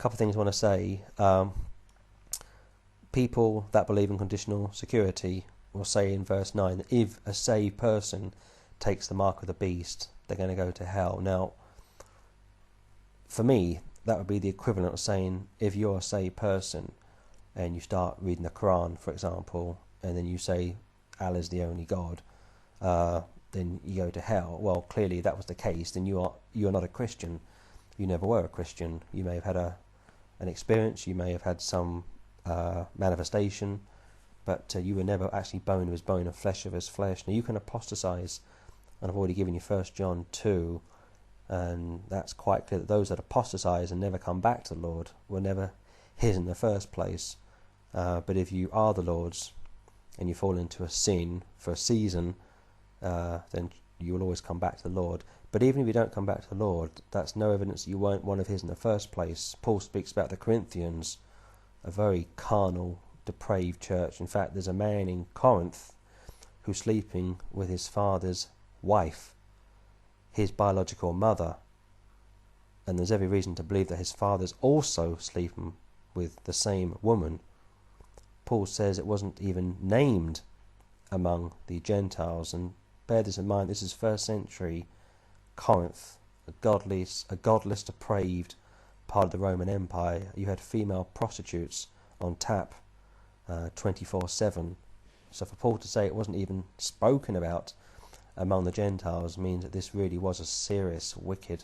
couple of things I want to say. People that believe in conditional security will say in verse 9 that if a saved person takes the mark of the beast, they're going to go to hell. Now, for me, that would be the equivalent of saying if you're a saved person and you start reading the Quran, for example, and then you say Allah's the only God, then you go to hell. Well, clearly that was the case. Then you're not a Christian. You never were a Christian. You may have had an experience. You may have had some manifestation, but you were never actually bone of his bone and flesh of his flesh. Now you can apostatize, and I've already given you 1 John 2, and that's quite clear that those that apostatize and never come back to the Lord were never his in the first place. But if you are the Lord's and you fall into a sin for a season, then you will always come back to the Lord. But even if you don't come back to the Lord, that's no evidence that you weren't one of his in the first place. Paul speaks about the Corinthians, a very carnal, depraved church. In fact, there's a man in Corinth who's sleeping with his father's wife, his biological mother, and there's every reason to believe that his father's also sleeping with the same woman. Paul says it wasn't even named among the Gentiles, and bear this in mind, this is 1st century Corinth, a godless, depraved part of the Roman Empire. You had female prostitutes on tap 24/7. So for Paul to say it wasn't even spoken about among the Gentiles means that this really was a serious, wicked,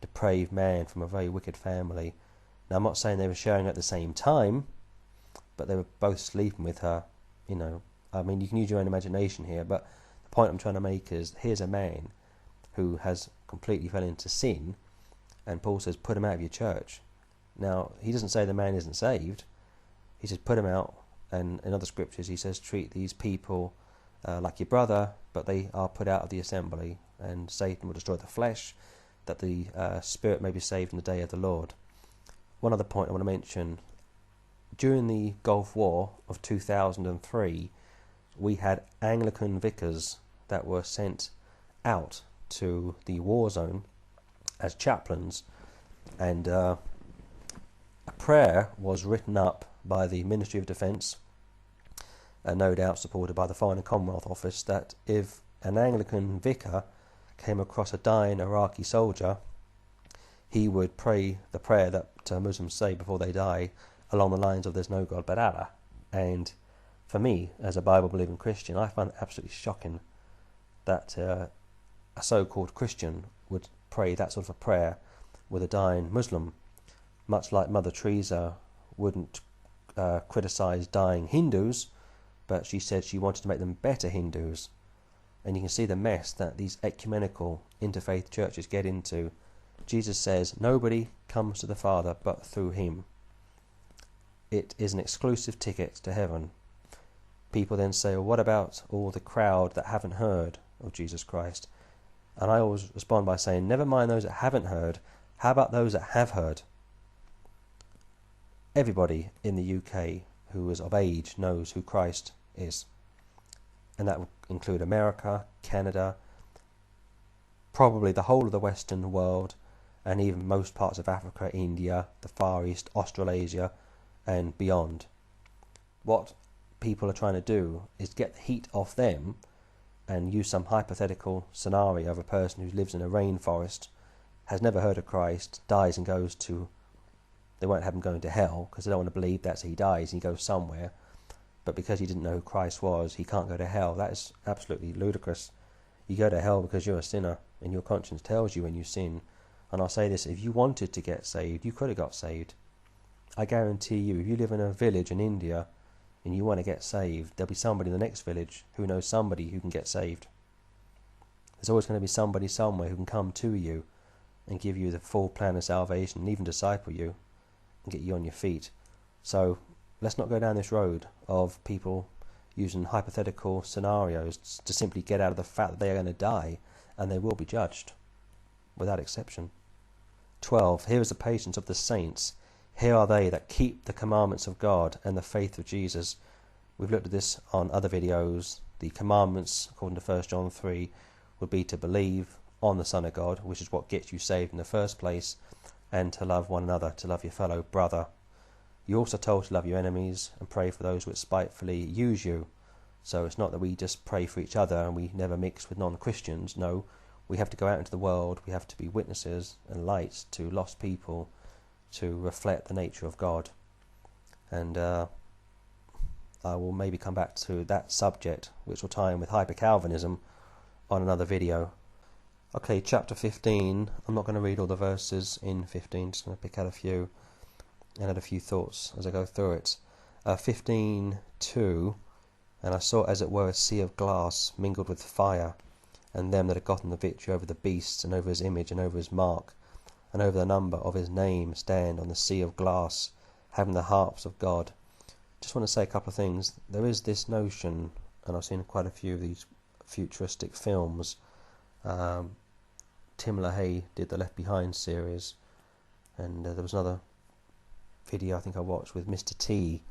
depraved man from a very wicked family. Now, I'm not saying they were sharing at the same time, but they were both sleeping with her. I mean, you can use your own imagination here, but the point I'm trying to make is, here's a man who has completely fell into sin, and Paul says, put him out of your church. Now, he doesn't say the man isn't saved. He says, put him out, and in other scriptures he says, treat these people like your brother, but they are put out of the assembly, and Satan will destroy the flesh, that the spirit may be saved in the day of the Lord. One other point I want to mention, during the Gulf War of 2003, we had Anglican vicars that were sent out to the war zone as chaplains, and a prayer was written up by the Ministry of Defence, no doubt supported by the Foreign and Commonwealth Office, that if an Anglican vicar came across a dying Iraqi soldier, he would pray the prayer that Muslims say before they die, along the lines of "There's no God but Allah." And for me, as a Bible-believing Christian, I find it absolutely shocking that a so-called Christian would pray that sort of a prayer with a dying Muslim, much like Mother Teresa wouldn't criticise dying Hindus, but she said she wanted to make them better Hindus. And you can see the mess that these ecumenical interfaith churches get into. Jesus says nobody comes to the Father but through him. It is an exclusive ticket to heaven. People then say, well, what about all the crowd that haven't heard of Jesus Christ? And I always respond by saying, never mind those that haven't heard, how about those that have heard? Everybody in the UK who is of age knows who Christ is. And that would include America, Canada, probably the whole of the Western world, and even most parts of Africa, India, the Far East, Australasia, and beyond. What people are trying to do is get the heat off them and use some hypothetical scenario of a person who lives in a rainforest, has never heard of Christ, dies and goes to... They won't have him going to hell because they don't want to believe that, so he dies and he goes somewhere. But because he didn't know who Christ was, he can't go to hell. That is absolutely ludicrous. You go to hell because you're a sinner and your conscience tells you when you sin. And I'll say this, if you wanted to get saved, you could have got saved. I guarantee you, if you live in a village in India and you want to get saved, there'll be somebody in the next village who knows somebody who can get saved. There's always going to be somebody somewhere who can come to you and give you the full plan of salvation and even disciple you and get you on your feet. So let's not go down this road of people using hypothetical scenarios to simply get out of the fact that they are going to die and they will be judged without exception. 12. Here is the patience of the saints. Here are they that keep the commandments of God and the faith of Jesus. We've looked at this on other videos. The commandments, according to 1 John 3, would be to believe on the Son of God, which is what gets you saved in the first place, and to love one another, to love your fellow brother. You're also told to love your enemies and pray for those which spitefully use you. So it's not that we just pray for each other and we never mix with non-Christians. No, we have to go out into the world. We have to be witnesses and lights to lost people to reflect the nature of God. And I will maybe come back to that subject, which will tie in with hyper-Calvinism, on another video. Okay, chapter 15. I'm not going to read all the verses in 15, just going to pick out a few and add a few thoughts as I go through it. 15:2, and I saw as it were a sea of glass mingled with fire, and them that had gotten the victory over the beast, and over his image, and over his mark, and over the number of his name, stand on the sea of glass, having the harps of God. Just want to say a couple of things. There is this notion, and I've seen quite a few of these futuristic films. Tim LaHaye did the Left Behind series, and there was another video I think I watched with Mr. T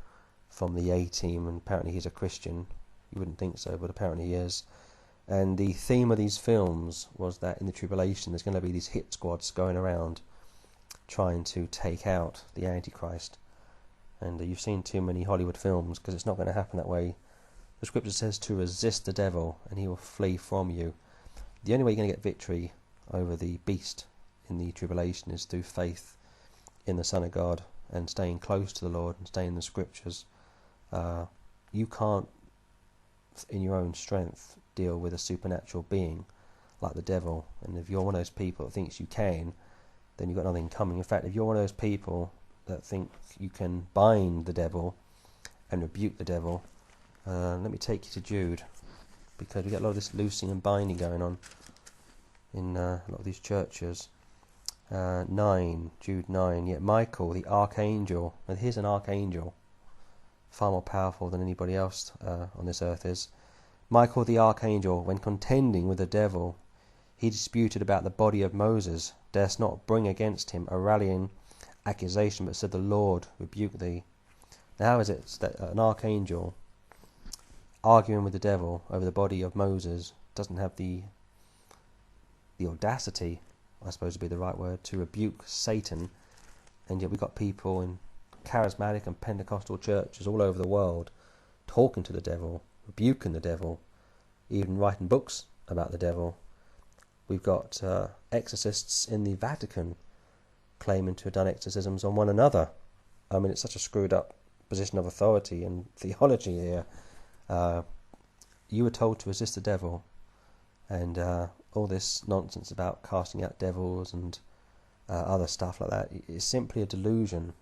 from the A-Team, and apparently he's a Christian. You wouldn't think so, but apparently he is. And the theme of these films was that in the tribulation there's going to be these hit squads going around trying to take out the Antichrist. And you've seen too many Hollywood films, because it's not going to happen that way. The scripture says to resist the devil and he will flee from you. The only way you're going to get victory over the beast in the tribulation is through faith in the Son of God and staying close to the Lord and staying in the scriptures. You can't, in your own strength, deal with a supernatural being like the devil. And if you're one of those people that thinks you can, then you've got nothing coming. In fact, if you're one of those people that think you can bind the devil and rebuke the devil, let me take you to Jude, because we get a lot of this loosing and binding going on in a lot of these churches. 9, Jude 9. Yet Michael, the archangel, and here's an archangel, far more powerful than anybody else on this earth is. Michael the archangel, when contending with the devil, he disputed about the body of Moses, durst not bring against him a rallying accusation, but said, the Lord rebuke thee. Now how is it that an archangel arguing with the devil over the body of Moses doesn't have the audacity, I suppose would be the right word, to rebuke Satan, and yet we've got people in charismatic and Pentecostal churches all over the world talking to the devil, rebuking the devil, even writing books about the devil. We've got exorcists in the Vatican claiming to have done exorcisms on one another. I mean, it's such a screwed up position of authority and theology here. You were told to resist the devil, and all this nonsense about casting out devils and other stuff like that is simply a delusion.